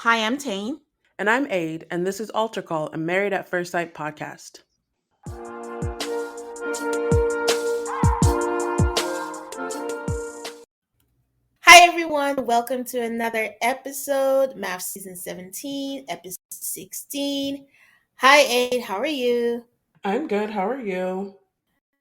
Hi, I'm Tane. And I'm Aid, and this is Altar Call, a Married at First Sight podcast. Hi, everyone. Welcome to another episode, MAFS Season 17, Episode 16. Hi, Aid. How are you? I'm good. How are you?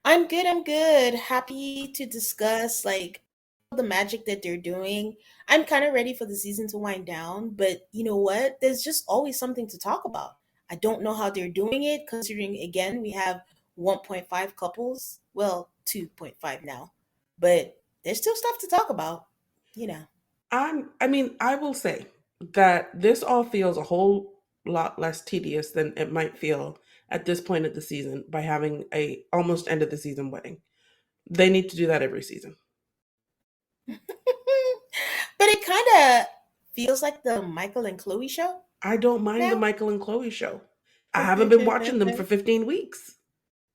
I'm good. I'm good. Happy to discuss the magic that they're doing. I'm kind of ready for the season to wind down, but you know what? There's just always something to talk about. I don't know how they're doing it, considering again we have 1.5 couples. Well, 2.5 now, but there's still stuff to talk about. You know. I will say that this all feels a whole lot less tedious than it might feel at this point of the season by having a almost end of the season wedding. They need to do that every season. But it kind of feels like the Michael and Chloe show I don't mind the now. Michael and Chloe show. I haven't been watching them for 15 weeks.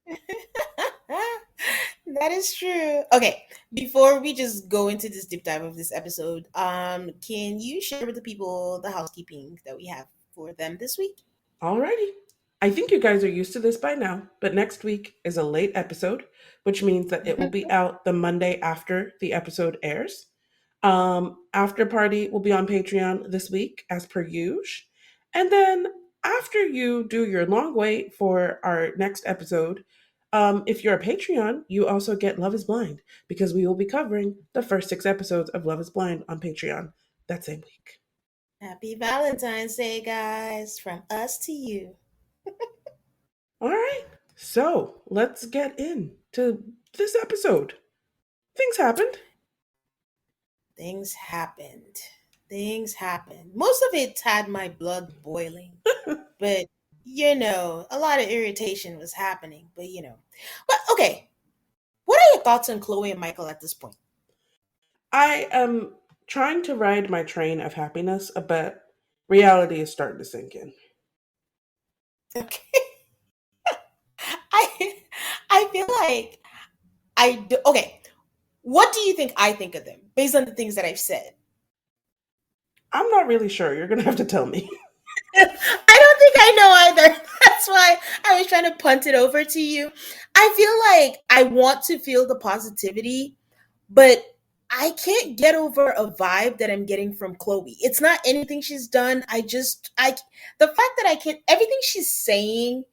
That is true. Okay, before we just go into this deep dive of this episode, can you share with the people the housekeeping that we have for them this week? Alrighty. I think you guys are used to this by now, but next week is a late episode, which means that it will be out the Monday after the episode airs. After party will be on Patreon this week, as per usual. And then after you do your long wait for our next episode, if you're a Patreon, you also get Love is Blind because we will be covering the first 6 episodes of Love is Blind on Patreon that same week. Happy Valentine's Day, guys, from us to you. All right, so let's get into this episode. Things happened. Things happened. Things happened. Most of it had my blood boiling. But a lot of irritation was happening. But okay, what are your thoughts on Chloe and Michael at this point? I am trying to ride my train of happiness, but reality is starting to sink in. Okay, I I feel like I do, okay. What do you think I think of them based on the things that I've said? I'm not really sure. You're going to have to tell me. I don't think I know either. That's why I was trying to punt it over to you. I feel like I want to feel the positivity, but I can't get over a vibe that I'm getting from Chloe. It's not anything she's done. The fact that I can't, everything she's saying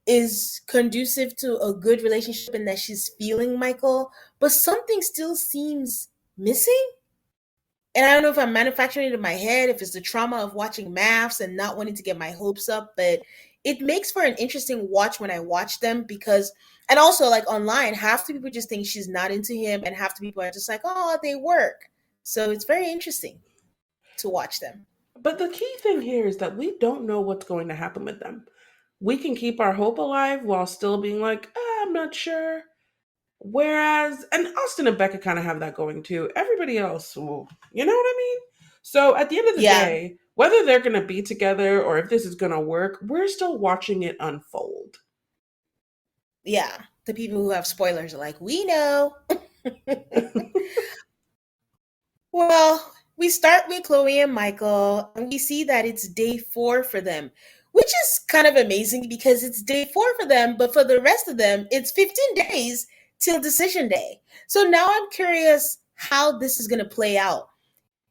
is conducive to a good relationship and that she's feeling Michael, but something still seems missing. And I don't know if I'm manufacturing it in my head, if it's the trauma of watching MAFS and not wanting to get my hopes up, but it makes for an interesting watch when I watch them because, and also like online, half the people just think she's not into him, and half the people are just like, oh, they work. So it's very interesting to watch them. But the key thing here is that we don't know what's going to happen with them. We can keep our hope alive while still being like, I'm not sure. Whereas, and Austin and Becca kind of have that going too. Everybody else, well, you know what I mean? So at the end of the Yeah, day, whether they're going to be together or if this is going to work, we're still watching it unfold. yeah. The people who have spoilers are like, we know. Well, we start with Chloe and Michael, and we see that it's day 4 for them, which is kind of amazing because it's day 4 for them, but for the rest of them, it's 15 days till decision day. So now I'm curious how this is going to play out.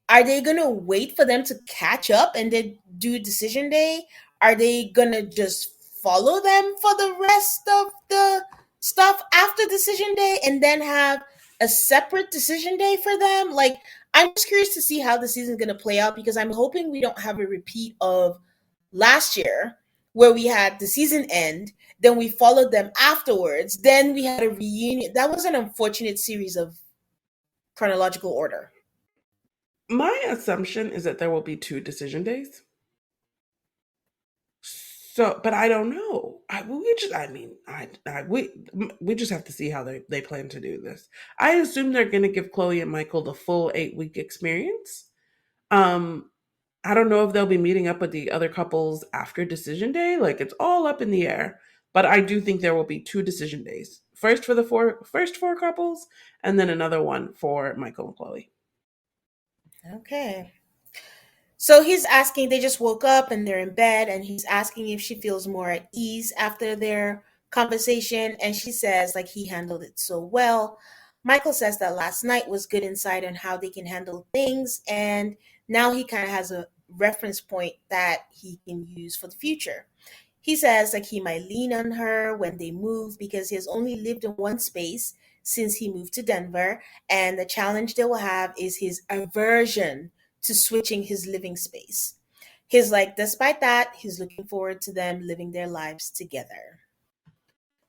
Are they going to wait for them to catch up and then do decision day? Are they going to just follow them for the rest of the stuff after decision day and then have a separate decision day for them? Like, I'm just curious to see how the season's going to play out because I'm hoping we don't have a repeat of last year where we had the season end, then we followed them afterwards, then we had a reunion. That was an unfortunate series of chronological order. My assumption is that there will be 2 decision days. So, but I don't know. We just have to see how they plan to do this. I assume they're going to give Chloe and Michael the full 8 week experience. Um, I don't know if they'll be meeting up with the other couples after decision day. Like it's all up in the air. But I do think there will be 2 decision days. First for the first four couples, and then another one for Michael and Chloe. Okay. So he's asking, they just woke up and they're in bed, and he's asking if she feels more at ease after their conversation. And she says, like, he handled it so well. Michael says that last night was good insight on how they can handle things. And now he kind of has a reference point that he can use for the future. He says, like, he might lean on her when they move because he has only lived in one space since he moved to Denver. And the challenge they will have is his aversion to switching his living space. He's like, despite that, he's looking forward to them living their lives together.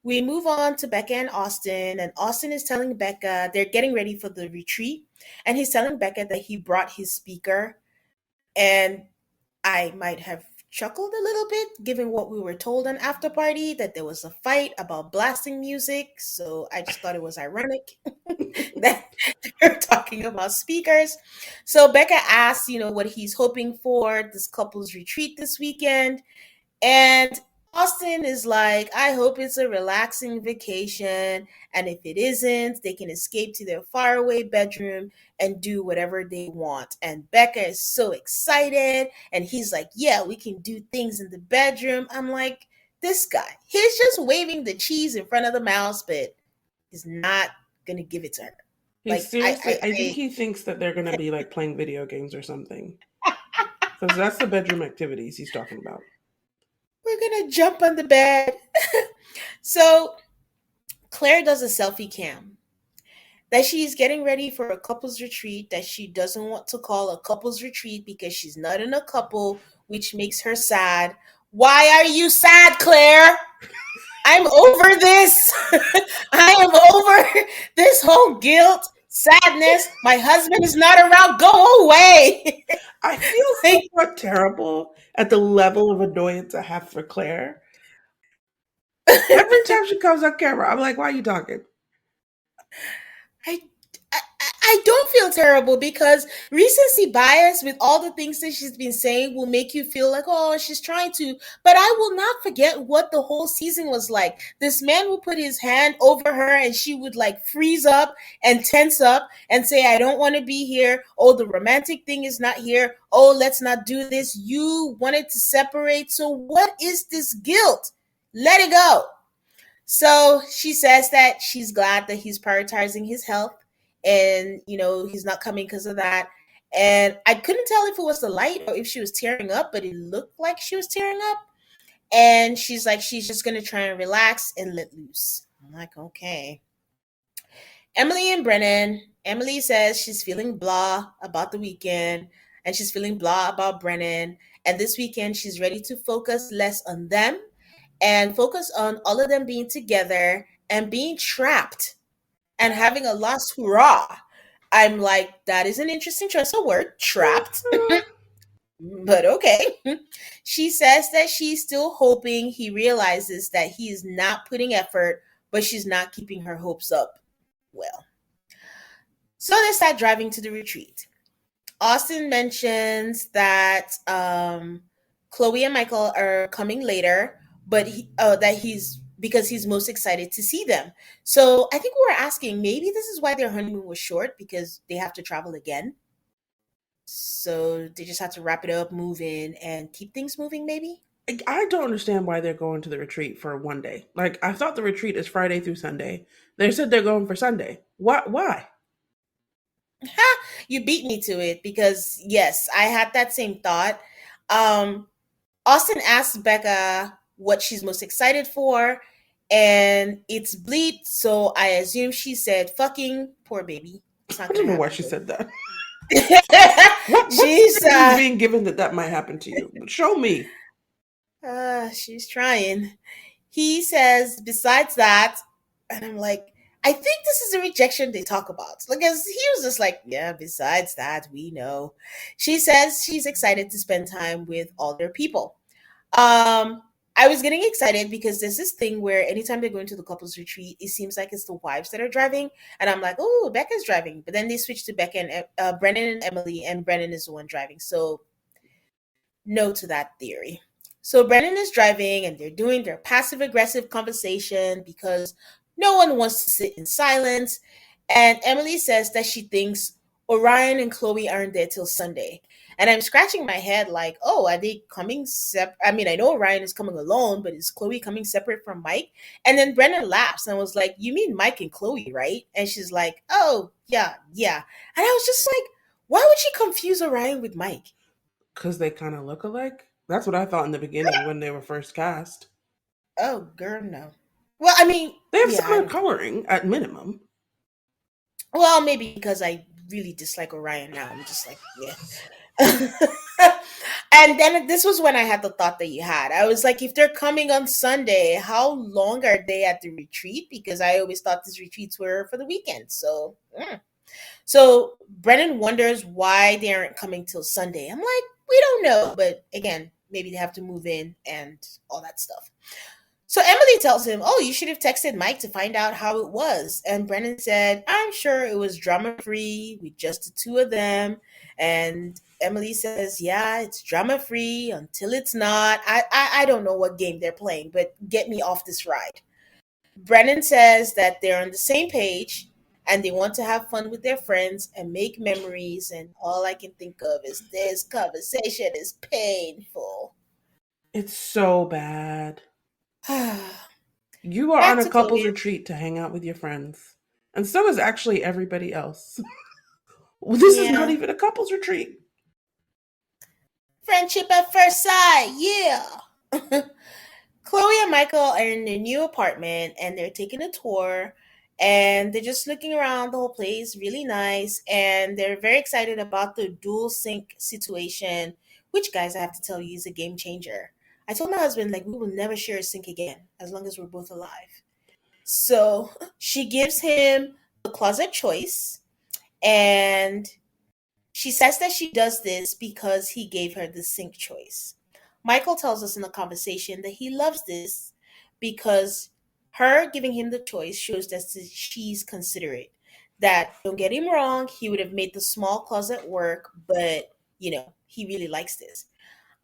We move on to Becca and Austin is telling Becca they're getting ready for the retreat, and he's telling Becca that he brought his speaker, and I might have chuckled a little bit given what we were told on after party that there was a fight about blasting music, so I just thought it was ironic that they're talking about speakers. So Becca asks, what he's hoping for this couple's retreat this weekend. And Austin is like, I hope it's a relaxing vacation. And if it isn't, they can escape to their faraway bedroom and do whatever they want. And Becca is so excited. And he's like, yeah, we can do things in the bedroom. I'm like, this guy, he's just waving the cheese in front of the mouse, but he's not going to give it to her. He Like, seriously, I think he thinks that they're going to be like playing video games or something. Because that's the bedroom activities he's talking about. we're going to jump on the bed. So Claire does a selfie cam that she's getting ready for a couples retreat that she doesn't want to call a couples retreat because she's not in a couple, which makes her sad. Why are you sad, Claire? I'm over this. I am over this whole guilt, sadness. My husband is not around. Go away. I feel Like, somewhat terrible at the level of annoyance I have for Claire. Every time she comes on camera, I'm like, why are you talking? I, I don't feel terrible because recency bias with all the things that she's been saying will make you feel like, oh, she's trying to. But I will not forget what the whole season was like. This man would put his hand over her and she would like freeze up and tense up and say, I don't want to be here. Oh, the romantic thing is not here. Oh, let's not do this. You wanted to separate. So what is this guilt? Let it go. So she says that she's glad that he's prioritizing his health and, he's not coming because of that. And I couldn't tell if it was the light or if she was tearing up, but it looked like she was tearing up. And she's like, she's just going to try and relax and let loose. I'm like, okay. Emily and Brennan. Emily says she's feeling blah about the weekend and she's feeling blah about Brennan. And this weekend, she's ready to focus less on them and focus on all of them being together and being trapped and having a last hurrah. I'm like, that is an interesting choice of word, trapped, but okay. She says that she's still hoping he realizes that he is not putting effort, but she's not keeping her hopes up. Well, so they start driving to the retreat. Austin mentions that Chloe and Michael are coming later, but that he's because he's most excited to see them. So I think we were asking maybe this is why their honeymoon was short because they have to travel again. So they just have to wrap it up, move in, and keep things moving. Maybe. I don't understand why they're going to the retreat for one day. Like, I thought the retreat is Friday through Sunday. They said they're going for Sunday. What? Why? Ha! You beat me to it because yes, I had that same thought. Um, Austin asked Becca what she's most excited for, and it's bleed. So I assume she said fucking. Poor baby. It's not I don't gonna know why happen she to said that. her. What she's script is being given that that might happen to you? Show me. she's trying. He says, besides that, and I'm like, I think this is a rejection they talk about. Like, as he was just like, yeah, besides that, we know. She says she's excited to spend time with all their people. Um, I was getting excited because there's this thing where anytime they're going to the couples retreat, it seems like it's the wives that are driving, and I'm like, oh, Becca's driving, but then they switch to Becca and Brennan and Emily, and Brennan is the one driving. So no to that theory. So Brennan is driving, and they're doing their passive aggressive conversation because no one wants to sit in silence. And Emily says that she thinks Orion and Chloe aren't there till Sunday. And I'm scratching my head like, oh, are they coming separate? I mean, I know Ryan is coming alone, but is Chloe coming separate from Mike? And then Brennan laughs and was like, you mean Mike and Chloe, right? And she's like, oh, yeah, yeah. And I was just like, why would she confuse Orion with Mike? Because they kind of look alike. That's what I thought in the beginning when they were first cast. Oh, girl, no. Well, I mean, They have yeah, I similar don't. coloring at minimum. Well, maybe because I really dislike Orion now. I'm just like, yeah. And then this was when I had the thought that you had. I was like, if they're coming on Sunday, how long are they at the retreat? Because I always thought these retreats were for the weekend. So, so Brennan wonders why they aren't coming till Sunday. I'm like, we don't know, but again, maybe they have to move in and all that stuff. So Emily tells him, oh, you should have texted Mike to find out how it was. And Brennan said, I'm sure it was drama free with just the two of them. And Emily says, yeah, it's drama free until it's not. I don't know what game they're playing, but get me off this ride. Brennan says that they're on the same page and they want to have fun with their friends and make memories. And all I can think of is this conversation is painful. It's so bad. Back You are on a to couples Chloe. retreat to hang out with your friends. And so is actually everybody else. This is not Yeah. even a couples retreat. Friendship at first sight, yeah. Chloe and Michael are in their new apartment and they're taking a tour and they're just looking around the whole place, really nice. And they're very excited about the dual sync situation, which, guys, I have to tell you is a game changer. I told my husband, like, we will never share a sink again as long as we're both alive. So she gives him the closet choice and she says that she does this because he gave her the sink choice. Michael tells us in the conversation that he loves this because her giving him the choice shows that she's considerate. That, don't get him wrong, he would have made the small closet work, but he really likes this.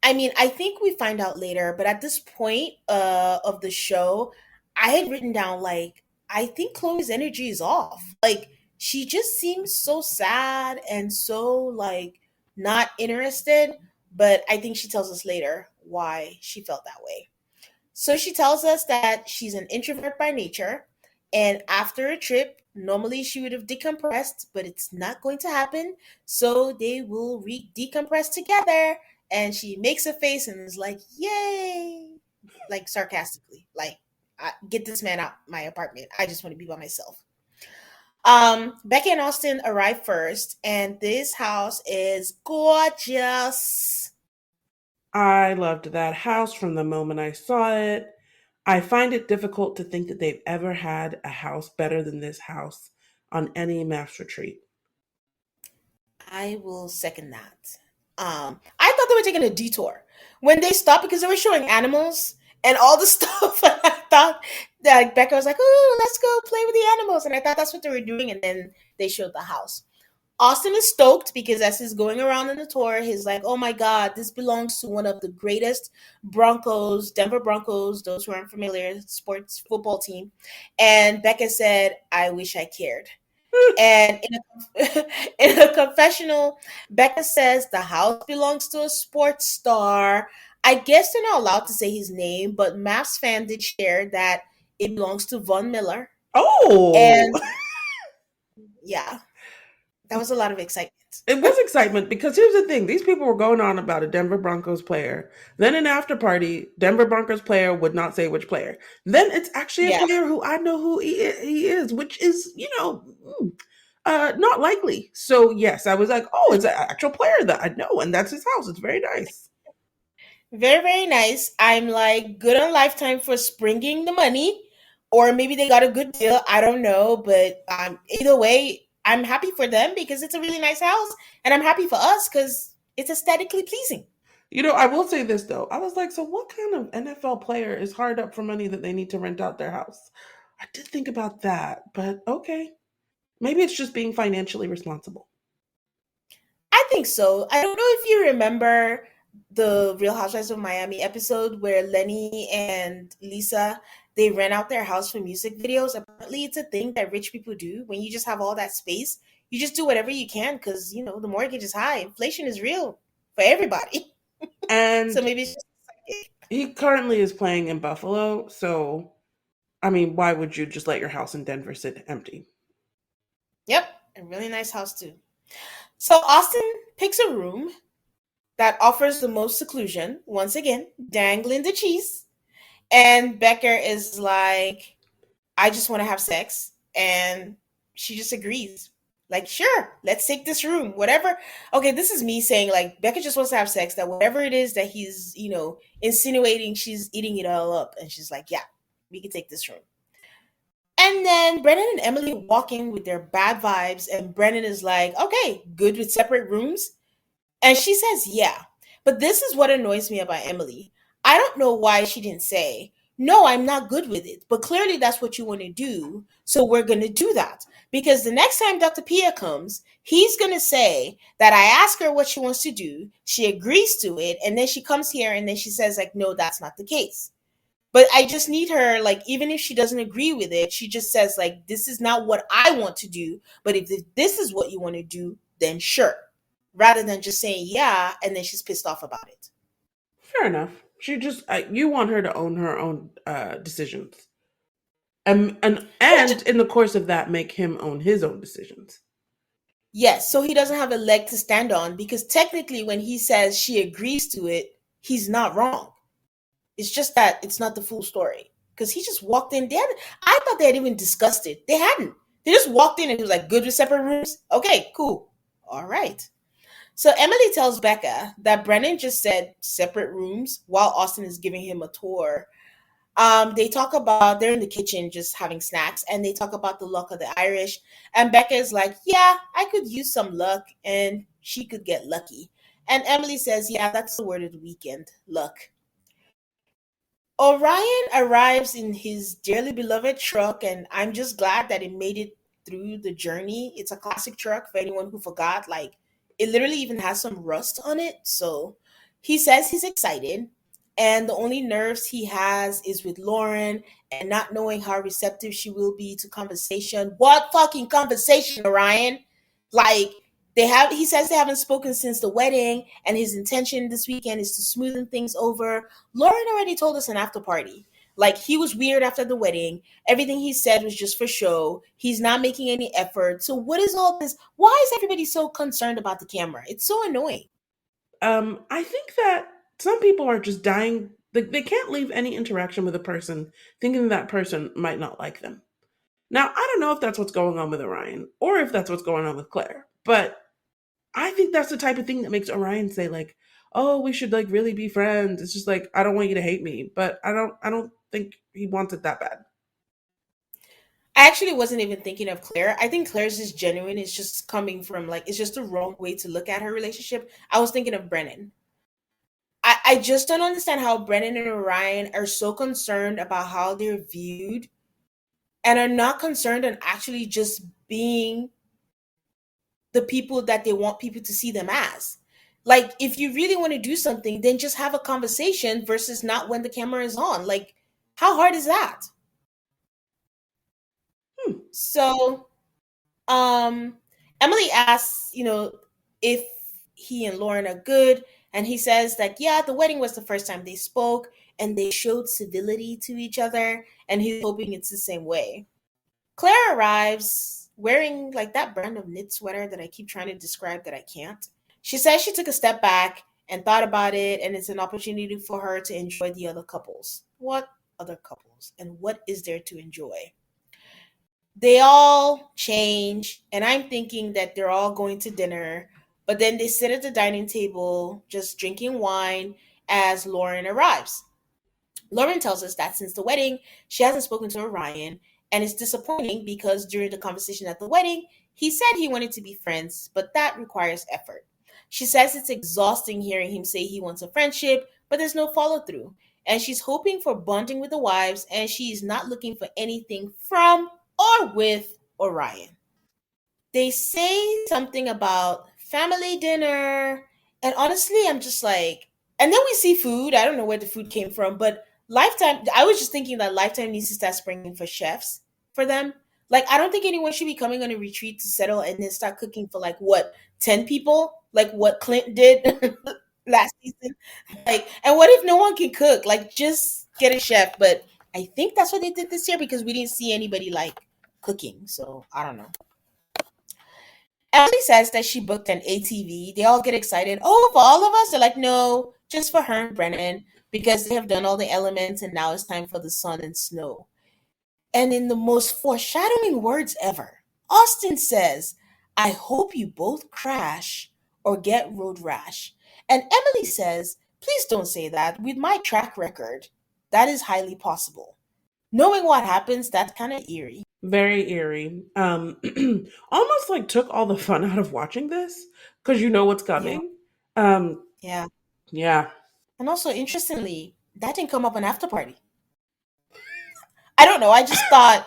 I mean, I think we find out later, but at this point of the show, I had written down like I think Chloe's energy is off. Like she just seems so sad and so like not interested, but I think she tells us later why she felt that way. So she tells us that she's an introvert by nature, and after a trip, normally she would have decompressed, but it's not going to happen. So they will decompress together. And she makes a face and is like, "Yay!" Like sarcastically, like, "Get this man out my apartment. I just want to be by myself." Becca and Austin arrive first, and this house is gorgeous. I loved that house from the moment I saw it. I find it difficult to think that they've ever had a house better than this house on any MAFS retreat. I will second that. I thought they were taking a detour when they stopped because they were showing animals and all the stuff. I thought that Becca was like, "Oh, let's go play with the animals," and I thought that's what they were doing. And then they showed the house. Austin is stoked because as he's going around in the tour, he's like, "Oh my God, this belongs to one of the greatest Broncos, Denver Broncos. Those who aren't familiar, sports football team." And Becca said, "I wish I cared." And in a confessional, Becca says the house belongs to a sports star. I guess they're not allowed to say his name, but Maps fan did share that it belongs to Von Miller. Oh, And yeah, that was a lot of excitement. it was excitement because here's the thing: these people were going on about a Denver Broncos player. Then an after party, Denver Broncos player would not say which player. Then it's actually a Yeah. player who I know who he is, which is not likely. So yes, I was like, oh, it's an actual player that I know, and that's his house. It's very nice. Very, very nice. I'm like good on Lifetime for springing the money, or maybe they got a good deal. I don't know, but either way, I'm happy for them because it's a really nice house, and I'm happy for us because it's aesthetically pleasing. I will say this though. I was like, so what kind of NFL player is hard up for money that they need to rent out their house? I did think about that, but okay. Maybe it's just being financially responsible. I think so. I don't know if you remember the Real Housewives of Miami episode where Lenny and Lisa they rent out their house for music videos. Apparently, it's a thing that rich people do. When you just have all that space, you just do whatever you can because the mortgage is high. Inflation is real. for everybody. So And maybe it's just he currently is playing in Buffalo, so I mean, why would you just let your house in Denver sit empty? yep, a really nice house too. So Austin picks a room that offers the most seclusion, once again, dangling the cheese. And Becker is like, I just want to have sex. And she just agrees. Like, sure, let's take this room. Whatever. Okay, this is me saying, like, Becca just wants to have sex, that whatever it is that he's, insinuating, she's eating it all up. And she's like, yeah, we can take this room. And then Brennan and Emily walk in with their bad vibes. And Brennan is like, okay, good with separate rooms. And she says, yeah. But this is what annoys me about Emily. I don't know why she didn't say, no, I'm not good with it. But clearly that's what you want to do. So we're going to do that. Because the next time Dr. Pia comes, he's going to say that I ask her what she wants to do. She agrees to it. And then she comes here and then she says, like, no, that's not the case. But I just need her, like, even if she doesn't agree with it, she just says, like, this is not what I want to do. But if this is what you want to do, then sure. Rather than just saying, yeah, and then she's pissed off about it. Fair enough. She just you want her to own her own decisions, and in the course of that, make him own his own decisions. Yes, so he doesn't have a leg to stand on because technically, when he says she agrees to it, he's not wrong. It's just that it's not the full story because he just walked in. I thought they had even discussed it. They hadn't. They just walked in and he was like, good with separate rooms? Okay, cool. All right. So Emily tells Becca that Brennan just said separate rooms while Austin is giving him a tour. They talk about they're in the kitchen just having snacks, and they talk about the luck of the Irish. And Becca is like, "Yeah, I could use some luck, and she could get lucky." And Emily says, "Yeah, that's the word of the weekend, luck." Orion arrives in his dearly beloved truck, and I'm just glad that it made it through the journey. It's a classic truck for anyone who forgot. Like, it literally even has some rust on it. So he says he's excited, and the only nerves he has is with Lauren and not knowing how receptive she will be to conversation. What fucking conversation, Orion? Like, he says they haven't spoken since the wedding, and his intention this weekend is to smoothen things over. Lauren already told us an after party. Like, he was weird after the wedding. Everything he said was just for show. He's not making any effort. So what is all this? Why is everybody so concerned about the camera? It's so annoying. I think that some people are just dying. They can't leave any interaction with a person thinking that person might not like them. Now, I don't know if that's what's going on with Orion or if that's what's going on with Claire, but I think that's the type of thing that makes Orion say like, "Oh, we should like really be friends." It's just like, "I don't want you to hate me," but I don't think he wants it that bad. I actually wasn't even thinking of Claire. I think Claire's is genuine. It's just coming from, like, it's just the wrong way to look at her relationship. I was thinking of Brennan. I just don't understand how Brennan and Orion are so concerned about how they're viewed and are not concerned on actually just being the people that they want people to see them as. Like, if you really want to do something, then just have a conversation versus not when the camera is on. Like, how hard is that? Hmm. So, um, Emily asks, if he and Lauren are good, and he says that yeah, the wedding was the first time they spoke and they showed civility to each other, and he's hoping it's the same way. Claire arrives wearing like that brand of knit sweater that I keep trying to describe that I can't. She says she took a step back and thought about it, and it's an opportunity for her to enjoy the other couples. What other couples? And what is there to enjoy? They all change, and I'm thinking that they're all going to dinner, but then they sit at the dining table just drinking wine as Lauren arrives. Lauren tells us that since the wedding, she hasn't spoken to Orion, and it's disappointing because during the conversation at the wedding, he said he wanted to be friends, but that requires effort. She says it's exhausting hearing him say he wants a friendship, but there's no follow through. And she's hoping for bonding with the wives, and she's not looking for anything from or with Orion. They say something about family dinner, and honestly, I'm just like, and then we see food. I don't know where the food came from, but Lifetime, I was just thinking that Lifetime needs to start springing for chefs for them. Like, I don't think anyone should be coming on a retreat to settle and then start cooking for like what, 10 people, like what Clint did. last season. Like, and what if no one can cook? Like, just get a chef. But I think that's what they did this year because we didn't see anybody like cooking. So I don't know. Emily says that she booked an ATV. They all get excited. Oh, for all of us? They're like, no, just for her and Brennan because they have done all the elements and now it's time for the sun and snow. And in the most foreshadowing words ever, Austin says, I hope you both crash or get road rash. And Emily says, please don't say that. With my track record, that is highly possible. Knowing what happens, that's kind of eerie. Very eerie. Almost like took all the fun out of watching this because you know what's Yeah, coming. Um, yeah. yeah. And also, interestingly, that didn't come up on After Party. I don't know. I just thought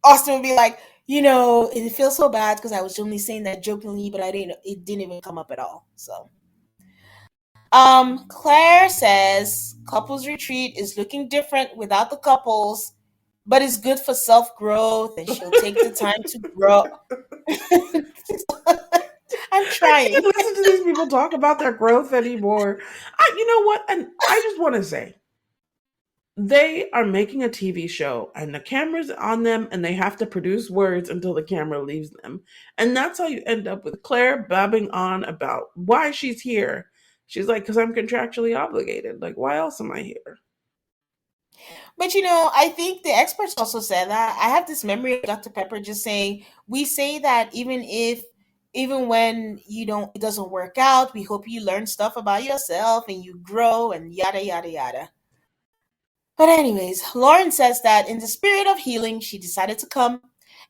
Austin would be like, it feels so bad because I was only saying that jokingly, but I didn't. It didn't even come up at all. So, Claire says couples retreat is looking different without the couples, but it's good for self growth, and she'll take the time to grow. I'm I trying. can't listen to these people talk about their growth anymore. You know what? And I just want to say they are making a TV show and the camera's on them and they have to produce words until the camera leaves them. And that's how you end up with Claire babbling on about why she's here. She's like, because I'm contractually obligated. Like, why else am I here? But I think the experts also said that. I have this memory of Dr. Pepper just saying, we say that even when it doesn't work out, we hope you learn stuff about yourself and you grow and yada yada yada. But anyways, Lauren says that in the spirit of healing, she decided to come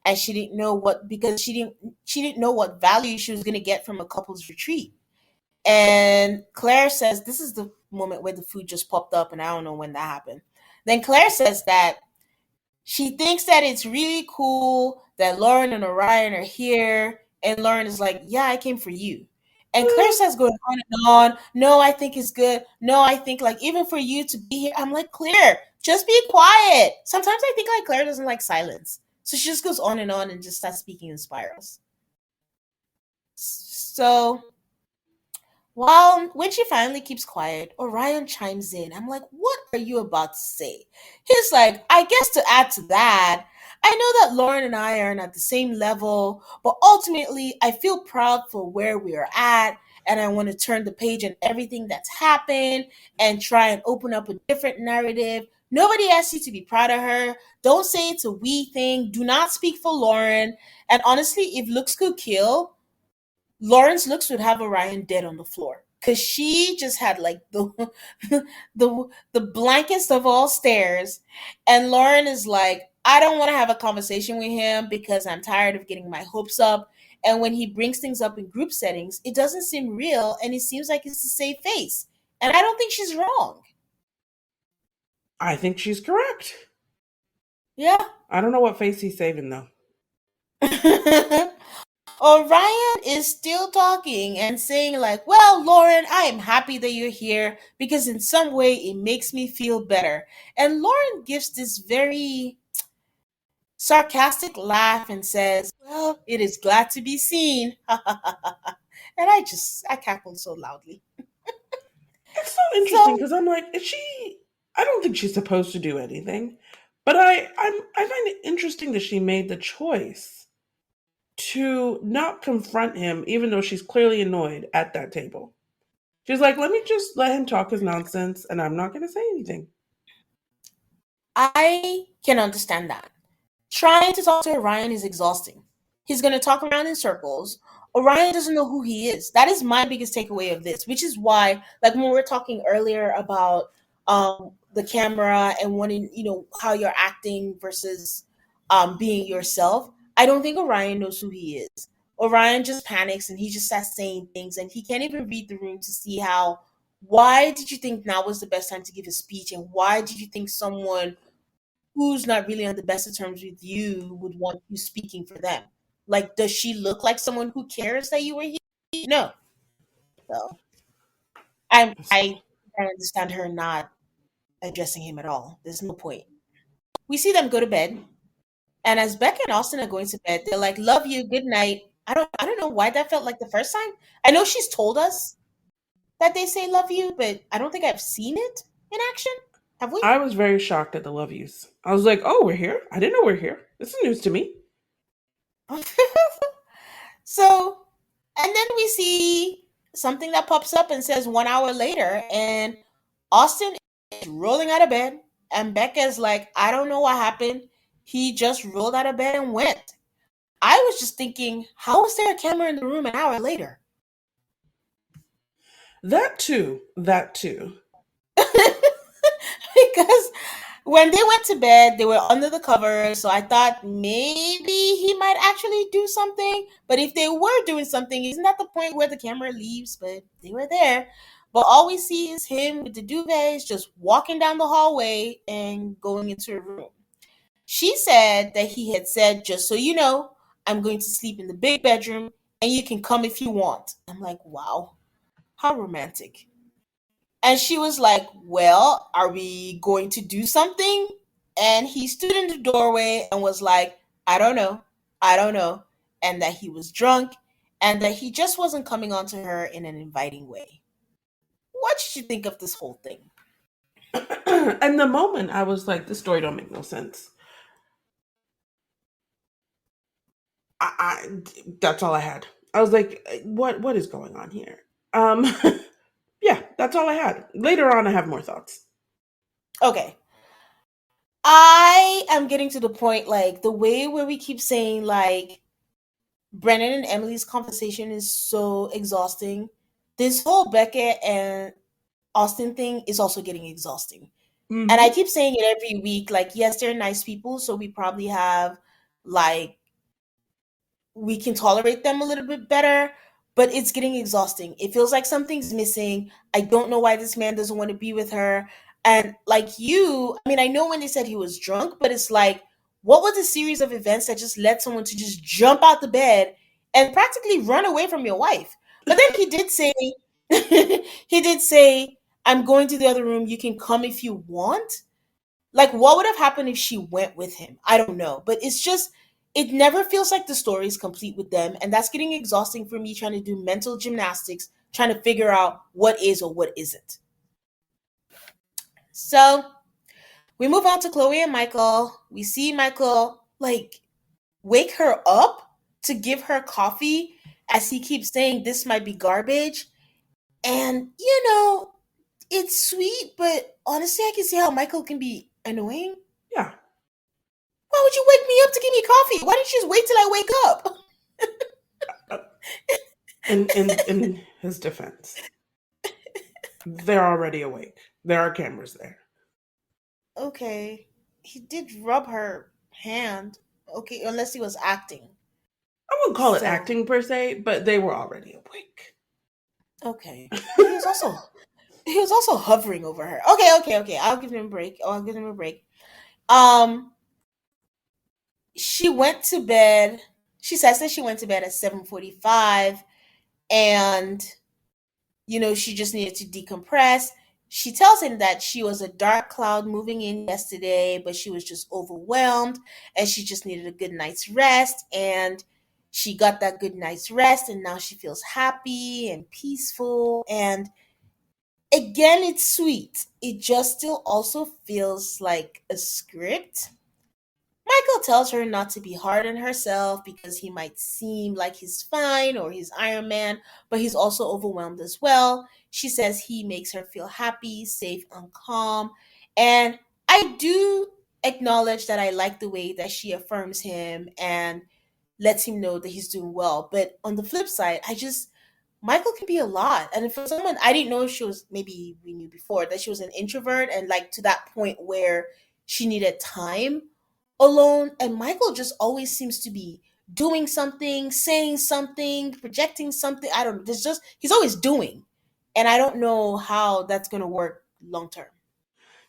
and she didn't know what because she didn't know what value she was gonna get from a couple's retreat. And Claire says this is the moment where the food just popped up, and I don't know when that happened. Then Claire says that she thinks that it's really cool that Lauren and Orion are here. And Lauren is like, yeah, I came for you. And Claire says going on and on, no, I think it's good. No, I think like even for you to be here, I'm like, Claire, just be quiet. Sometimes I think like Claire doesn't like silence. So she just goes on and just starts speaking in spirals. So well, when she finally keeps quiet, Orion chimes in. I'm like, what are you about to say? He's like, I guess to add to that, I know that Lauren and I aren't at the same level, but ultimately, I feel proud for where we are at, and I want to turn the page on everything that's happened and try and open up a different narrative. Nobody asks you to be proud of her. Don't say it's a we thing. Do not speak for Lauren. And honestly, if looks could kill, Lawrence looks would have Orion dead on the floor because she just had like the the blankest of all stares, and Lauren is like, I don't want to have a conversation with him because I'm tired of getting my hopes up. And when he brings things up in group settings, it doesn't seem real, and it seems like it's to save face. And I don't think she's wrong. I think she's correct. Yeah. I don't know what face he's saving though. Orion is still talking and saying, like, well, Lauren, I am happy that you're here because in some way it makes me feel better. And Lauren gives this very sarcastic laugh and says, well, it is glad to be seen. And I cackled so loudly. It's so interesting So because I'm like, is she? I don't think she's supposed to do anything, but I find it interesting that she made the choice to not confront him, even though she's clearly annoyed at that table. She's like, let me just let him talk his nonsense, and I'm not going to say anything. I can understand that. Trying to talk to Orion is exhausting. He's going to talk around in circles. Orion doesn't know who he is. That is my biggest takeaway of this, which is why, like when we were talking earlier about the camera and wanting, how you're acting versus being yourself, I don't think Orion knows who he is. Orion just panics and he just starts saying things and he can't even read the room to see why did you think now was the best time to give a speech and why did you think someone who's not really on the best of terms with you would want you speaking for them. Like, does she look like someone who cares that you were here? No. So I understand her not addressing him at all. There's no point. We see them go to bed, and as Becca and Austin are going to bed, they're like, "Love you, good night." I don't know why that felt like the first time. I know she's told us, that they say love you, but I don't think I've seen it in action. Have we? I was very shocked at the love yous. I was like, oh, we're here? I didn't know we're here. This is news to me. So, and then we see something that pops up and says 1 hour later, and Austin is rolling out of bed, and Becca's like, I don't know what happened. He just rolled out of bed and went. I was just thinking, how was there a camera in the room an hour later? That too. That too. Because when they went to bed, they were under the covers. So I thought maybe he might actually do something. But if they were doing something, isn't that the point where the camera leaves? But they were there. But all we see is him with the duvets just walking down the hallway and going into a room. She said that he had said, just so you know, I'm going to sleep in the big bedroom and you can come if you want. I'm like, wow, how romantic. And she was like, well, are we going to do something? And he stood in the doorway and was like, I don't know. I don't know. And that he was drunk and that he just wasn't coming on to her in an inviting way. What did you think of this whole thing? And the moment I was like, this story don't make no sense. I that's all I had. I was like, what is going on here? Um, yeah, that's all I had. Later on, I have more thoughts. Okay. I am getting to the point like the way where we keep saying like Brennan and Emily's conversation is so exhausting. This whole Becca and Austin thing is also getting exhausting. And I Mm-hmm. keep saying it every week. Like, yes, they're nice people, so we probably have like we can tolerate them a little bit better, but it's getting exhausting. It feels like something's missing. I don't know why this man doesn't want to be with her. And like you, I mean, I know when they said he was drunk, but it's like, what was a series of events that just led someone to just jump out the bed and practically run away from your wife? But then he did say, he did say, I'm going to the other room. You can come if you want. Like, what would have happened if she went with him? I don't know. But it's just, it never feels like the story is complete with them. And that's getting exhausting for me trying to do mental gymnastics, trying to figure out what is or what isn't. So we move on to Chloe and Michael. We see Michael, like, wake her up to give her coffee as he keeps saying this might be garbage. And, it's sweet, but honestly, I can see how Michael can be annoying. Yeah. Why would you wake me up to give me coffee? Why didn't you just wait till I wake up? Uh, in his defense, they're already awake. There are cameras there. Okay. He did rub her hand. Okay, unless he was acting. I wouldn't call it So, acting per se, but they were already awake. okay. But he was also hovering over her. Okay, okay, okay. I'll give him a break. I'll give him a break. Um she went to bed. She says that she went to bed at 7:45 and she just needed to decompress. She tells him that she was a dark cloud moving in yesterday, but she was just overwhelmed and she just needed a good night's rest. And she got that good night's rest, and now she feels happy and peaceful. And again, it's sweet. It just still also feels like a script. Michael tells her not to be hard on herself because he might seem like he's fine or he's Iron Man, but he's also overwhelmed as well. She says he makes her feel happy, safe, and calm. And I do acknowledge that I like the way that she affirms him and lets him know that he's doing well. But on the flip side, Michael can be a lot. And for someone, I didn't know she was, maybe we knew before, that she was an introvert and like to that point where she needed time alone. And Michael just always seems to be doing something, saying something, projecting something. I don't know. He's always doing. And I don't know how that's going to work long term.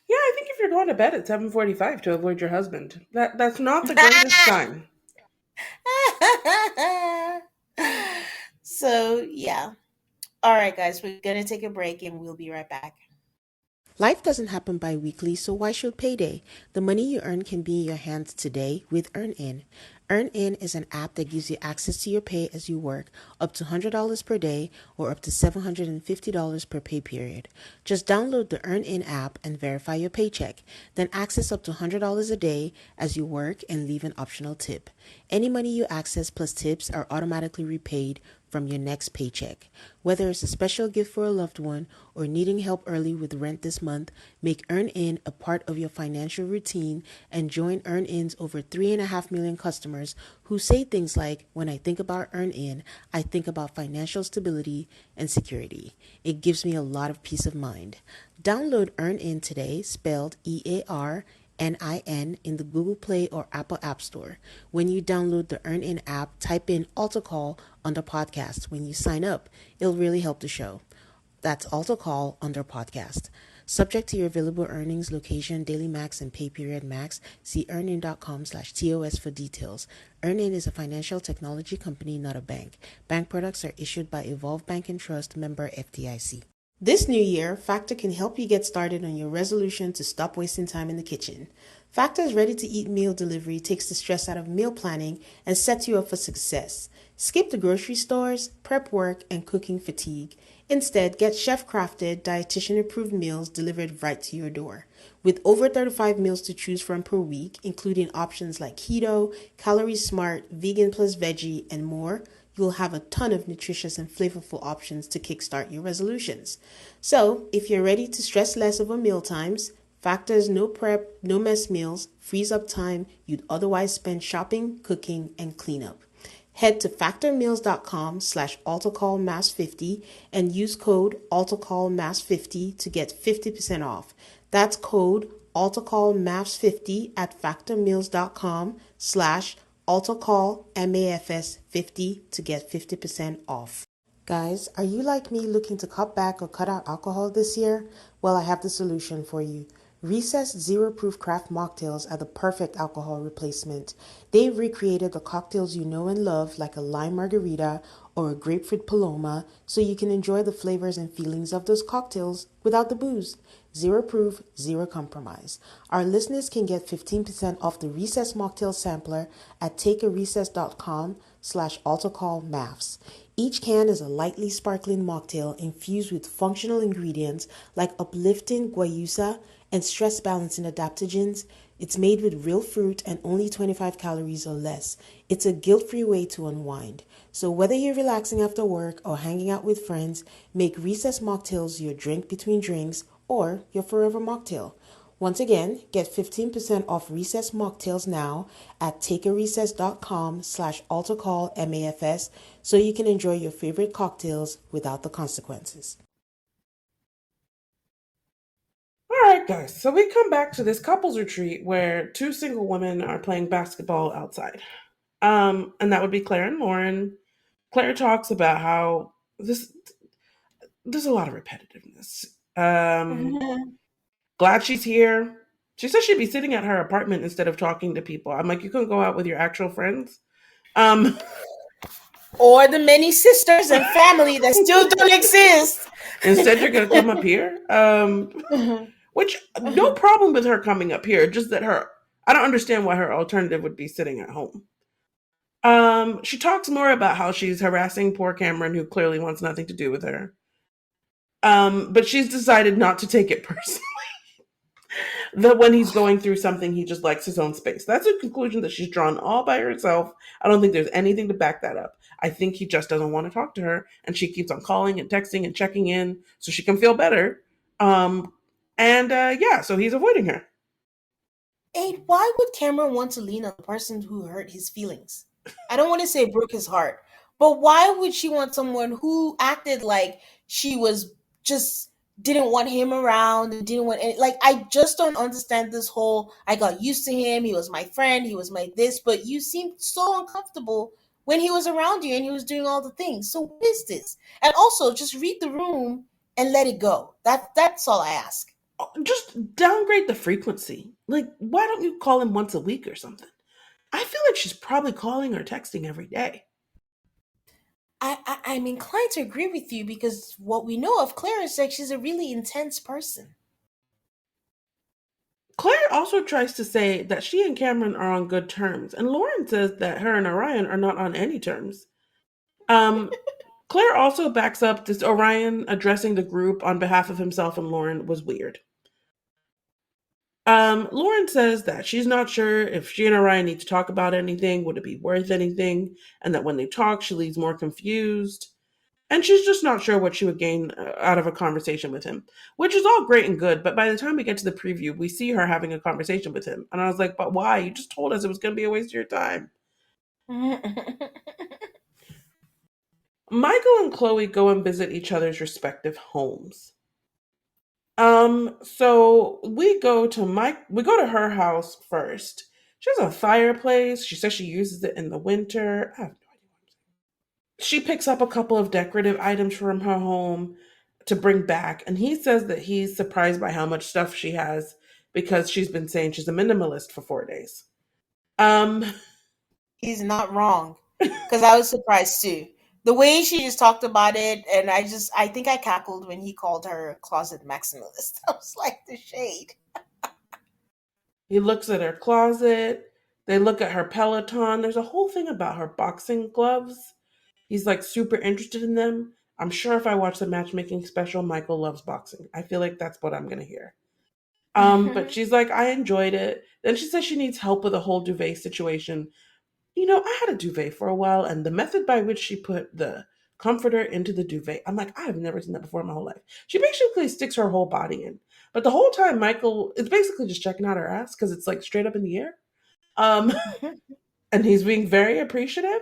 Yeah, I think if you're going to bed at 7:45 to avoid your husband, that's not the greatest sign. So, yeah. All right, guys, we're going to take a break and we'll be right back. Life doesn't happen bi-weekly, so why should payday? The money you earn can be in your hands today with EarnIn. EarnIn is an app that gives you access to your pay as you work, up to $100 per day or up to $750 per pay period. Just download the EarnIn app and verify your paycheck, then access up to $100 a day as you work and leave an optional tip. Any money you access plus tips are automatically repaid from your next paycheck. Whether it's a special gift for a loved one or needing help early with rent this month, make EarnIn a part of your financial routine and join EarnIn's over 3.5 million customers who say things like, when I think about EarnIn, I think about financial stability and security. It gives me a lot of peace of mind. Download EarnIn today, spelled EARNIN, in the Google Play or Apple App Store. When you download the EarnIn app, type in Alta Call under podcast. When you sign up, it'll really help the show. That's Alta Call under podcast. Subject to your available earnings, location, daily max, and pay period max. See earnin.com/TOS for details. Earnin is a financial technology company, not a bank. Bank products are issued by Evolve Bank and Trust, member FDIC. This new year, Factor can help you get started on your resolution to stop wasting time in the kitchen. Factor's ready-to-eat meal delivery takes the stress out of meal planning and sets you up for success. Skip the grocery stores, prep work, and cooking fatigue. Instead, get chef-crafted, dietitian-approved meals delivered right to your door. With over 35 meals to choose from per week, including options like keto, calorie smart, vegan plus veggie, and more, you'll have a ton of nutritious and flavorful options to kickstart your resolutions. So, if you're ready to stress less over meal times, Factor's no prep, no mess meals frees up time you'd otherwise spend shopping, cooking, and cleanup. Head to factormeals.com/altacallmass50 and use code altacallmass50 to get 50% off. That's code altacallmass50 at factormeals.com slash altacallmafs50 to get 50% off. Guys, are you like me looking to cut back or cut out alcohol this year? Well, I have the solution for you. Recess Zero Proof Craft Mocktails are the perfect alcohol replacement. They've recreated the cocktails you know and love, like a lime margarita or a grapefruit paloma, so you can enjoy the flavors and feelings of those cocktails without the booze. Zero proof, zero compromise. Our listeners can get 15% off the Recess Mocktail Sampler at takearecess.com/altacallmafs. Each can is a lightly sparkling mocktail infused with functional ingredients like uplifting guayusa and stress balancing adaptogens. It's made with real fruit and only 25 calories or less. It's a guilt-free way to unwind. So whether you're relaxing after work or hanging out with friends, make Recess Mocktails your drink between drinks or your forever mocktail. Once again, get 15% off Recess Mocktails now at takearecess.com/altacallmafs so you can enjoy your favorite cocktails without the consequences. All right, guys. So we come back to this couples retreat where two single women are playing basketball outside. And that would be Claire and Lauren. Claire talks about how there's a lot of repetitiveness. Glad she's here. She says she'd be sitting at her apartment instead of talking to people. I'm like, you couldn't go out with your actual friends. Um, Or the many sisters and family that still don't exist. Instead, you're gonna come up here. Which no problem with her coming up here. Just that I don't understand why her alternative would be sitting at home. She talks more about how she's harassing poor Cameron, who clearly wants nothing to do with her. But she's decided not to take it personally. That when he's going through something, he just likes his own space. That's a conclusion that she's drawn all by herself. I don't think there's anything to back that up. I think he just doesn't want to talk to her, and she keeps on calling and texting and checking in so she can feel better. Yeah, so he's avoiding her. And why would Cameron want to lean on the person who hurt his feelings? I don't want to say broke his heart, but why would she want someone who acted like she was just didn't want him around and didn't want any, like I just don't understand this whole I got used to him, he was my friend, he was my this, but you seemed so uncomfortable when he was around you and he was doing all the things. So what is this? And also just read the room and let it go. That's all I ask. Just downgrade the frequency. Like, why don't you call him once a week or something? I feel like she's probably calling or texting every day. I'm inclined to agree with you because what we know of Claire is that she's a really intense person. Claire also tries to say that she and Cameron are on good terms, and Lauren says that her and Orion are not on any terms. Um, Claire also backs up this Orion addressing the group on behalf of himself and Lauren was weird. Lauren says that she's not sure if she and Orion need to talk about anything, would it be worth anything, and that when they talk, she leaves more confused. And she's just not sure what she would gain out of a conversation with him, which is all great and good. But by the time we get to the preview, we see her having a conversation with him. And I was like, but why? You just told us it was going to be a waste of your time. Michael and Chloe go and visit each other's respective homes. So we go to her house first. She has a fireplace. She says she uses it in the winter. I have no idea. She picks up a couple of decorative items from her home to bring back, and he says that he's surprised by how much stuff she has because she's been saying she's a minimalist for 4 days. Um, He's not wrong. Because I was surprised too. The way she just talked about it, and I think I cackled when he called her a closet maximalist. I was like, the shade. he looks at her closet. They look at her Peloton. There's a whole thing about her boxing gloves. He's like super interested in them. I'm sure if I watch the matchmaking special, Michael loves boxing. I feel like that's what I'm gonna hear. But she's like, I enjoyed it. Then she says she needs help with a whole duvet situation. I had a duvet for a while, and the method by which she put the comforter into the duvet, I'm like, I have never seen that before in my whole life. She basically sticks her whole body in. But the whole time, Michael is basically just checking out her ass because it's like straight up in the air. Um, and he's being very appreciative.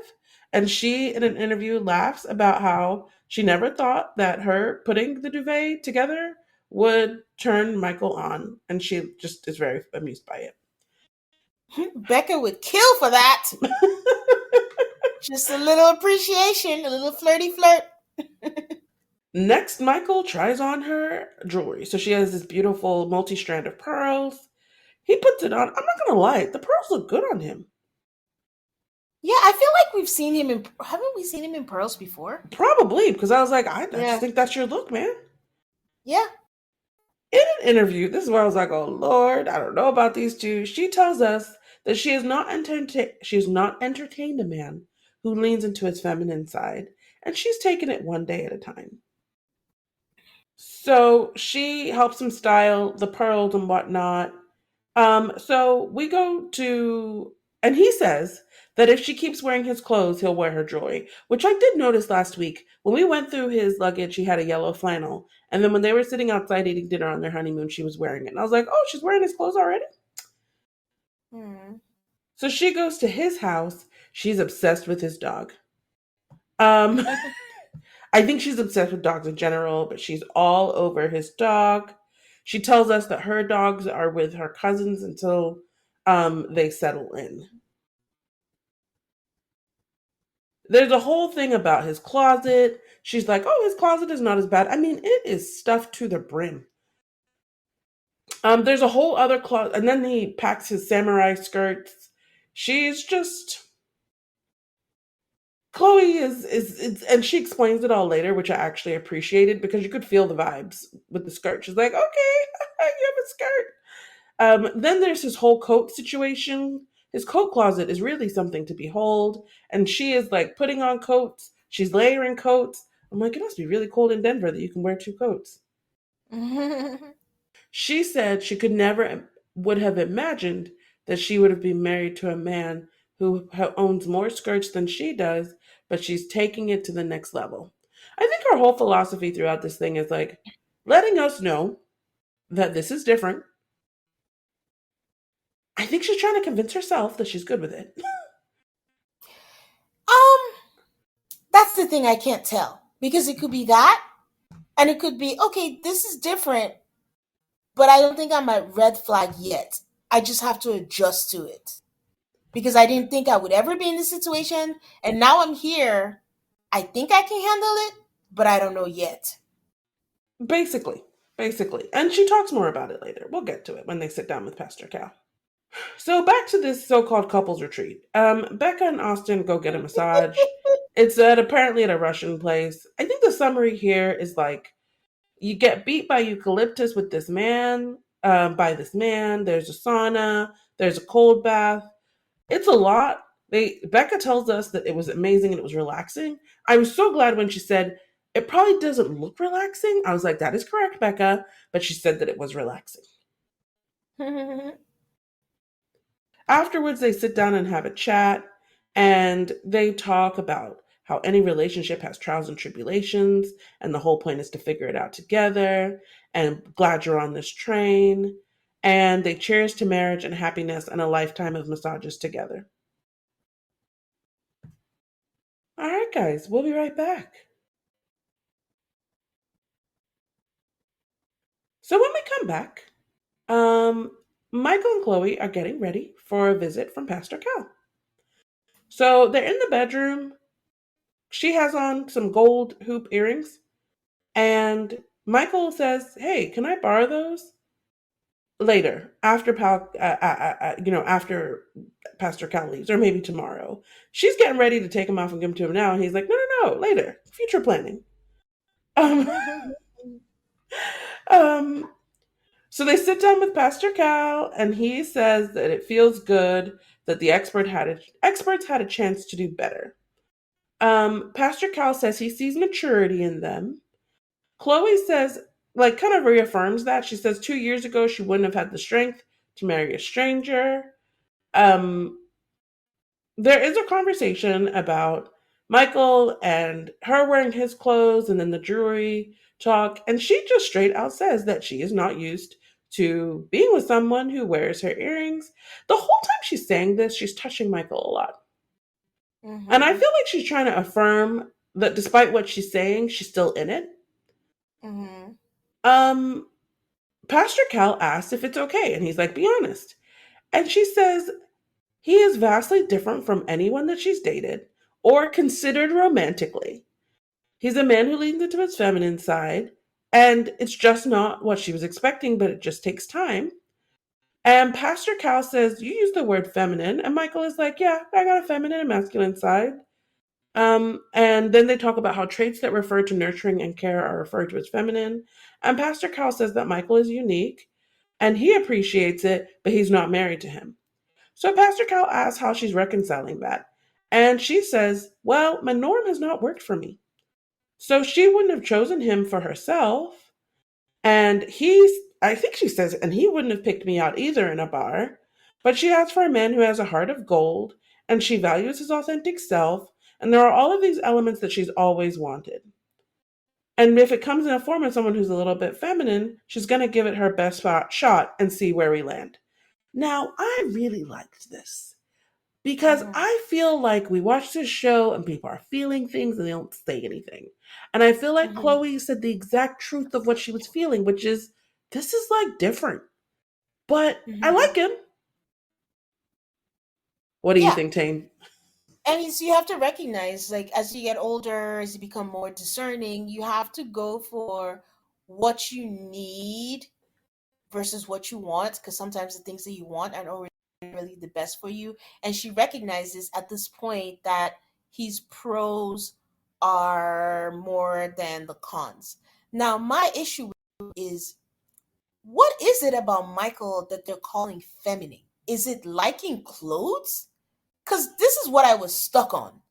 And she, in an interview, laughs about how she never thought that her putting the duvet together would turn Michael on. And she just is very amused by Becca would kill for that. it. Just a little appreciation, a little flirty flirt. Next, Michael tries on her jewelry. So she has this beautiful multi strand of pearls. He puts it on. I'm not going to lie, the pearls look good on him. Yeah, I feel like we've seen him in. Haven't we seen him in pearls before? Probably, because I was like, I just Yeah. think that's your look, man. Yeah. In an interview, this is where I was like, oh Lord, I don't know about these two. She tells us that she has not entertained a man who leans into his feminine side, and she's taken it one day at a time. So she helps him style the pearls and whatnot. So we go to, and he says that if she keeps wearing his clothes, he'll wear her jewelry, which I did notice last week. When we went through his luggage, he had a yellow flannel. And then when they were sitting outside eating dinner on their honeymoon, she was wearing it. And I was like, oh, she's wearing his clothes already? Hmm. So she goes to his house. She's obsessed with his dog. Um, I think she's obsessed with dogs in general, but she's all over his dog. She tells us that her dogs are with her cousins until they settle in. There's a whole thing about his closet. She's like, oh, his closet is not as bad. I mean, it is stuffed to the brim. There's a whole other closet, and then he packs his samurai skirts. She's just Chloe and she explains it all later, which I actually appreciated because you could feel the vibes with the skirt. She's like, okay, you have a skirt. Then there's his whole coat situation. His coat closet is really something to behold. And she is like putting on coats. She's layering coats. I'm like, it must be really cold in Denver that you can wear two coats. She said she could never would have imagined that she would have been married to a man who owns more skirts than she does, but she's taking it to the next level. I think her whole philosophy throughout this thing is like letting us know that this is different. I think she's trying to convince herself that she's good with it. um, that's the thing I can't tell because it could be that, and it could be okay. This is different, but I don't think I'm at red flag yet. I just have to adjust to it because I didn't think I would ever be in this situation, and now I'm here. I think I can handle it, but I don't know yet. Basically, basically. And she talks more about it later. We'll get to it when they sit down with Pastor Cal. So back to this so-called couples retreat. Becca and Austin go get a massage. It's apparently at a Russian place. I think the summary here is like you get beat by eucalyptus with this man. by this man. There's a sauna, there's a cold bath. It's a lot. Becca tells us that it was amazing and it was relaxing. I was so glad when she said it probably doesn't look relaxing. I was like, that is correct, Becca. But she said that it was relaxing. Afterwards, they sit down and have a chat and they talk about how any relationship has trials and tribulations, and the whole point is to figure it out together. And glad you're on this train. And they cheers to marriage and happiness and a lifetime of massages together. All right, guys, we'll be right back. So when we come back, um, Michael and Chloe are getting ready for a visit from Pastor Cal. So they're in the bedroom. She has on some gold hoop earrings, and Michael says, "Hey, can I borrow those?" Later, after after Pastor Cal leaves, or maybe tomorrow. She's getting ready to take them off and give them to him now, and he's like, "No, no, no, later, future planning." Um, um, So they sit down with Pastor Cal, and he says that it feels good that the experts had a chance to do better. Pastor Cal says he sees maturity in them. Chloe says, like, kind of reaffirms that. She says 2 years ago she wouldn't have had the strength to marry a stranger. Um, there is a conversation about Michael and her wearing his clothes and then the jewelry talk. And she just straight out says that she is not used to being with someone who wears her earrings. The whole time she's saying this, she's touching Michael a lot. And I Mm-hmm. feel like she's trying to affirm that despite what she's saying, she's still in it. Mm-hmm. Um, Pastor Cal asks if it's okay, and he's like, be honest. And she says, he is vastly different from anyone that she's dated or considered romantically. He's a man who leans into his feminine side, and it's just not what she was expecting, but it just takes time. And Pastor Cal says, you use the word feminine. And Michael is like, yeah, I got a feminine and masculine side. And then they talk about how traits that refer to nurturing and care are referred to as feminine. And Pastor Cal says that Michael is unique and he appreciates it, but he's not married to him. So Pastor Cal asks how she's reconciling that. And she says, well, my norm has not worked for me. So she wouldn't have chosen him for herself. And I think she says, and he wouldn't have picked me out either in a bar. But she asks for a man who has a heart of gold and she values his authentic self. And there are all of these elements that she's always wanted. And if it comes in a form of someone who's a little bit feminine, she's going to give it her best shot and see where we land. Now, I really liked this because Mm-hmm. I feel like we watch this show and people are feeling things and they don't say anything. And I feel like Mm-hmm. Chloe said the exact truth of what she was feeling, which is this is like different. But I Mm-hmm. like him. What do you Yeah. think, Tane? And you have to recognize, like, as you get older, as you become more discerning, you have to go for what you need versus what you want, because sometimes the things that you want aren't already really the best for you. And she recognizes at this point that his pros are more than the cons. Now, my issue is, what is it about Michael that they're calling feminine? Is it liking clothes? Because this is what I was stuck on.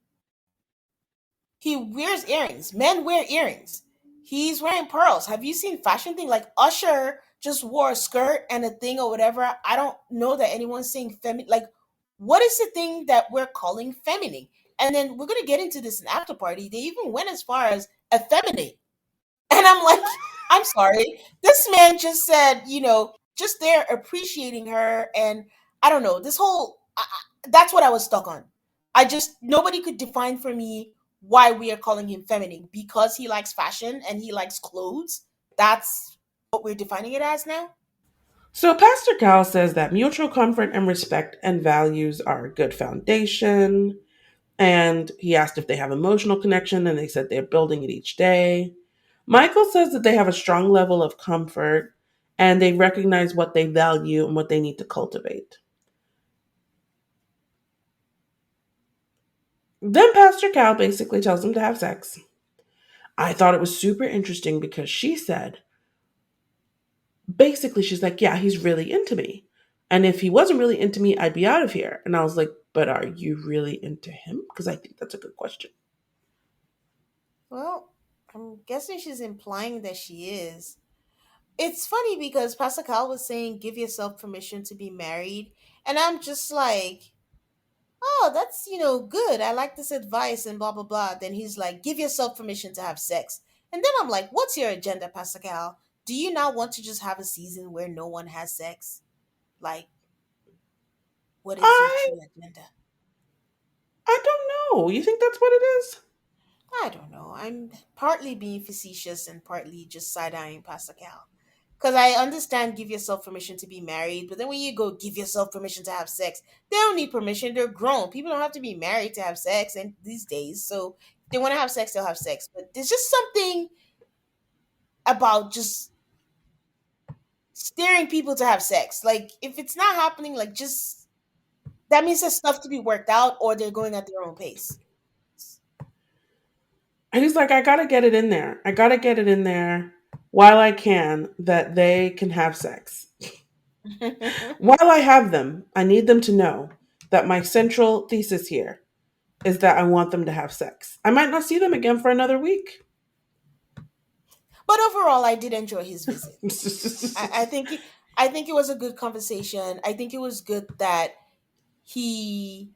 He wears earrings. Men wear earrings. He's wearing pearls. Have you seen fashion thing like Usher just wore a skirt and a thing or whatever? I don't know that anyone's saying feminine. Like, what is the thing that we're calling feminine? And then we're gonna get into this in after party. They even went as far as effeminate. And I'm like, I'm sorry. This man just said, just there appreciating her. And I don't know, that's what I was stuck on. Nobody could define for me why we are calling him feminine because he likes fashion and he likes clothes. That's what we're defining it as now. So Pastor Cal says that mutual comfort and respect and values are a good foundation. And he asked if they have emotional connection, and they said they're building it each day. Michael says that they have a strong level of comfort and they recognize what they value and what they need to cultivate. Then Pastor Cal basically tells them to have sex. I thought it was super interesting because she said basically she's like, yeah, he's really into me. And if he wasn't really into me, I'd be out of here. And I was like, but are you really into him? Because I think that's a good question. Well, I'm guessing she's implying that she is. It's funny because Pascal was saying, give yourself permission to be married. And I'm just like, oh, that's, good. I like this advice and blah, blah, blah. Then he's like, give yourself permission to have sex. And then I'm like, what's your agenda, Pascal? Do you not want to just have a season where no one has sex? Like, what is your I true agenda? I don't know. You think that's what it is? I don't know. I'm partly being facetious and partly just side eyeing Pascal. Because I understand give yourself permission to be married, but then when you go give yourself permission to have sex, they don't need permission. They're grown. People don't have to be married to have sex and these days. So if they want to have sex, they'll have sex. But there's just something about just steering people to have sex. Like if it's not happening, like just that means there's stuff to be worked out or they're going at their own pace. And he's like, I gotta get it in there. I gotta get it in there while I can that they can have sex. While I have them, I need them to know that my central thesis here is that I want them to have sex. I might not see them again for another week. But overall, I did enjoy his visit. I think I think it was a good conversation. I think it was good that he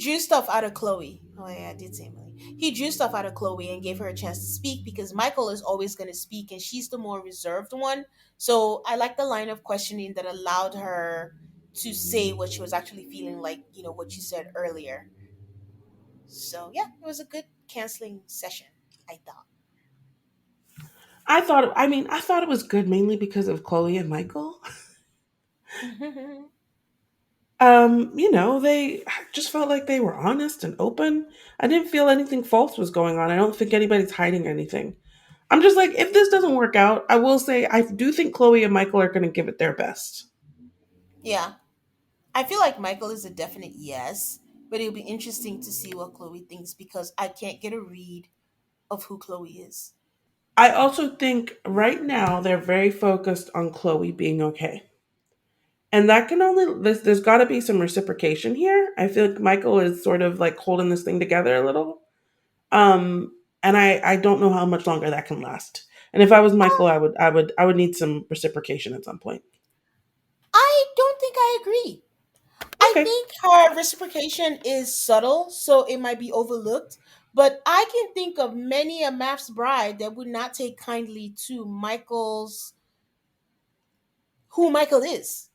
drew stuff out of Chloe. Oh yeah, I did say Emily. He drew stuff out of Chloe and gave her a chance to speak because Michael is always going to speak and she's the more reserved one. So I like the line of questioning that allowed her to say what she was actually feeling, like what you said earlier. So yeah, it was a good canceling session, I thought. I thought it was good mainly because of Chloe and Michael. They just felt like they were honest and open. I didn't feel anything false was going on. I don't think anybody's hiding anything. I'm just like, if this doesn't work out, I will say I do think Chloe and Michael are going to give it their best. Yeah, I feel like Michael is a definite yes, but it'll be interesting to see what Chloe thinks because I can't get a read of who Chloe is. I also think right now they're very focused on Chloe being okay. And that can only, there's got to be some reciprocation here. I feel like Michael is sort of like holding this thing together a little. Um, and I don't know how much longer that can last. And if I was Michael, I would need some reciprocation at some point. I don't think I agree. I Okay. think her reciprocation is subtle, so it might be overlooked. But I can think of many a MAFS bride that would not take kindly to who Michael is.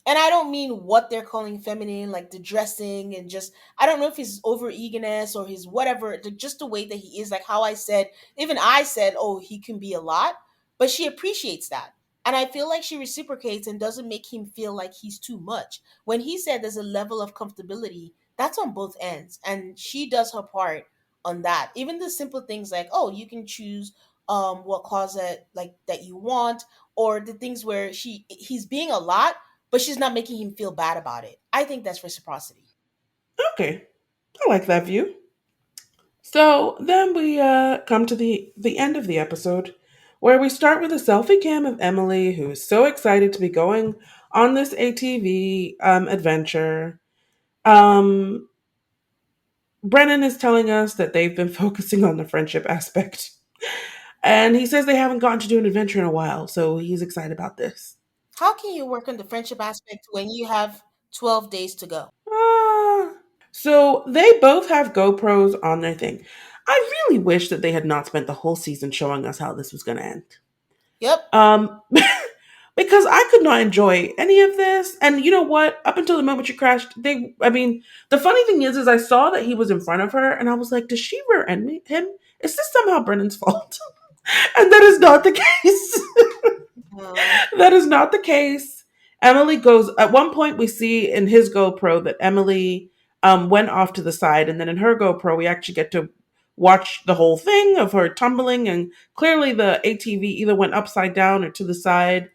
And I don't mean what they're calling feminine, like the dressing and just I don't know if his over eagerness or his whatever, just the way that he is, like how I said, even I said, oh, he can be a lot, but she appreciates that. And I feel like she reciprocates and doesn't make him feel like he's too much. When he said there's a level of comfortability, that's on both ends. And she does her part on that. Even the simple things like, oh, you can choose what closet like that you want, or the things where he's being a lot but she's not making him feel bad about it. I think that's reciprocity. Okay. I like that view. So then we come to the end of the episode, where we start with a selfie cam of Emily, who is so excited to be going on this ATV adventure. Um, Brennan is telling us that they've been focusing on the friendship aspect, and he says they haven't gotten to do an adventure in a while, so he's excited about this. How can you work on the friendship aspect when you have 12 days to go? Ah. So they both have GoPros on their thing. I really wish that they had not spent the whole season showing us how this was going to end. Yep. Um, because I could not enjoy any of this. And you know what? Up until the moment she crashed, the funny thing is I saw that he was in front of her, and I was like, does she rear end him? Is this somehow Brennan's fault? And that is not the case. Uh, That is not the case. Emily goes, at one point, we see in his GoPro that Emily went off to the side. And then in her GoPro, we actually get to watch the whole thing of her tumbling. And clearly, the ATV either went upside down or to the side.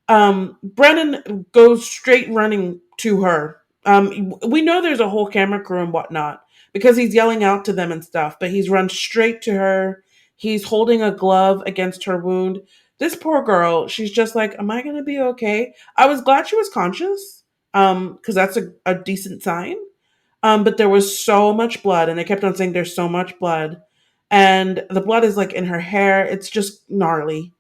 Brennan goes straight running to her. We know there's a whole camera crew and whatnot because he's yelling out to them and stuff, but he's run straight to her. He's holding a glove against her wound. This poor girl, she's just like, am I going to be okay? I was glad she was conscious, because that's a decent sign. But there was so much blood, and they kept on saying there's so much blood, and the blood is like in her hair. It's just gnarly.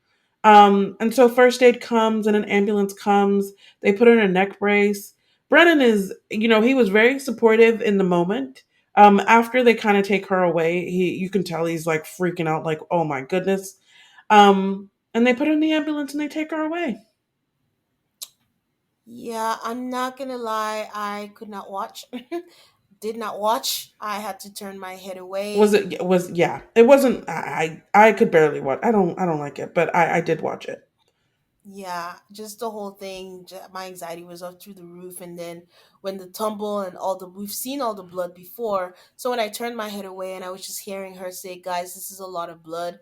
And so first aid comes, and an ambulance comes. They put her in a neck brace. Brennan is, he was very supportive in the moment. After they kind of take her away, you can tell he's like freaking out, like, oh my goodness. And they put her in the ambulance and they take her away. Yeah, I'm not gonna lie, I could not watch. Did not watch. I had to turn my head Was away. it was yeah? It wasn't. I could barely watch. I don't like it, but I did watch it. Yeah, just the whole thing. My anxiety was up through the roof, and then when the tumble and we've seen all the blood before. So when I turned my head away and I was just hearing her say, "Guys, this is a lot of blood,"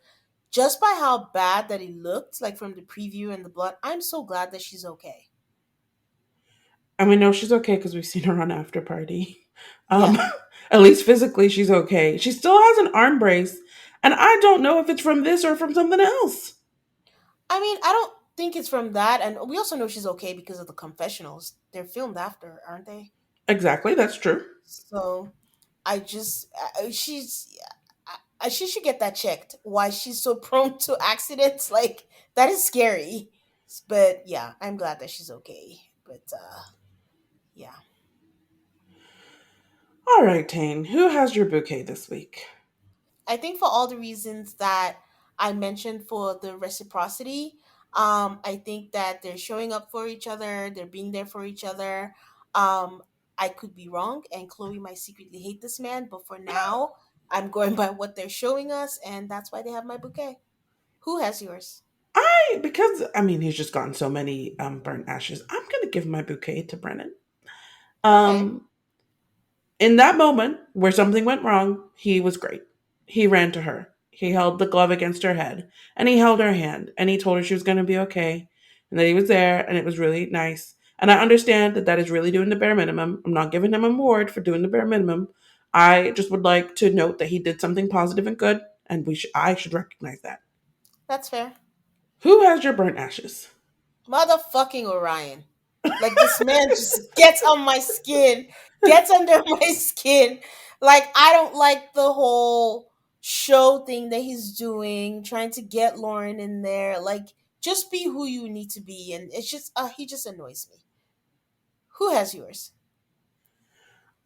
just by how bad that it looked, like from the preview and the blood, I'm so glad that she's okay. And we know she's okay because we've seen her on After Party. Yeah, Um, at least physically, she's okay. She still has an arm brace, and I don't know if it's from this or from something else. I mean, I don't think it's from that, and we also know she's okay because of the confessionals. They're filmed after, aren't they? Exactly, that's true. So I just she should get that checked. Why she's so prone to accidents? Like that is scary. But yeah, I'm glad that she's okay. But yeah, All right, Tane, who has your bouquet this week? I think for all the reasons that I mentioned for the reciprocity, I think that they're showing up for each other. They're being there for each other. Um, I could be wrong, and Chloe might secretly hate this man, but for now, I'm going by what they're showing us, and that's why they have my bouquet. Who has yours? Because I mean he's just gotten so many burnt ashes. I'm gonna give my bouquet to Brennan. Okay. Um, in that moment where something went wrong, he was great. He ran to her. He held the glove against her head and he held her hand and he told her she was going to be okay and that he was there and it was really nice. And I understand that that is really doing the bare minimum. I'm not giving him an award for doing the bare minimum. I just would like to note that he did something positive and good, and I should recognize that. That's fair. Who has your burnt ashes? Motherfucking Orion. Like this man just gets on my skin, gets under my skin. Like I don't like the whole show thing that he's doing, trying to get Lauren in there. Like just be who you need to be, and it's just he just annoys me. Who has yours?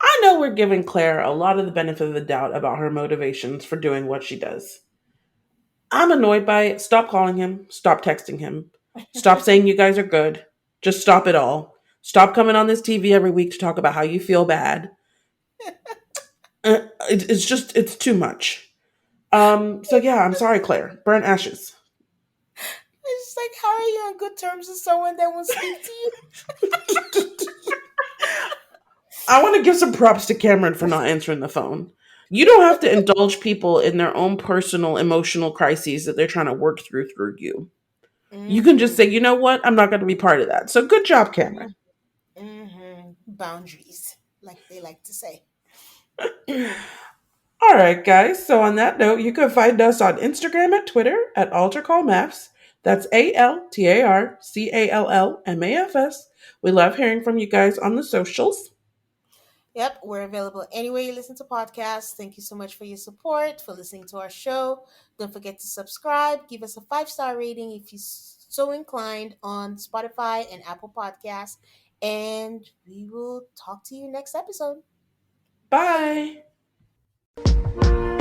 I know we're giving Claire a lot of the benefit of the doubt about her motivations for doing what she does. I'm annoyed by it. Stop calling him. Stop texting him. Stop saying you guys are good. Just stop it all. Stop coming on this TV every week to talk about how you feel bad. It's too much. So yeah, I'm sorry, Claire. Burn ashes. It's just like, how are you on good terms with someone that won't speak to you? I want to give some props to Cameron for not answering the phone. You don't have to indulge people in their own personal emotional crises that they're trying to work through you. You can just Mm-hmm. say, you know what, I'm not going to be part of that. So good job, Cameron. Mm-hmm. Boundaries, like they like to say. All right, guys. So on that note, you can find us on Instagram and Twitter at AltarCallMaps. That's ALTARCALLMAFS. We love hearing from you guys on the socials. Yep, we're available anywhere you listen to podcasts. Thank you so much for your support, for listening to our show. Don't forget to subscribe, give us a 5-star rating if you're so inclined on Spotify and Apple Podcasts. And we will talk to you next episode. Bye. Bye.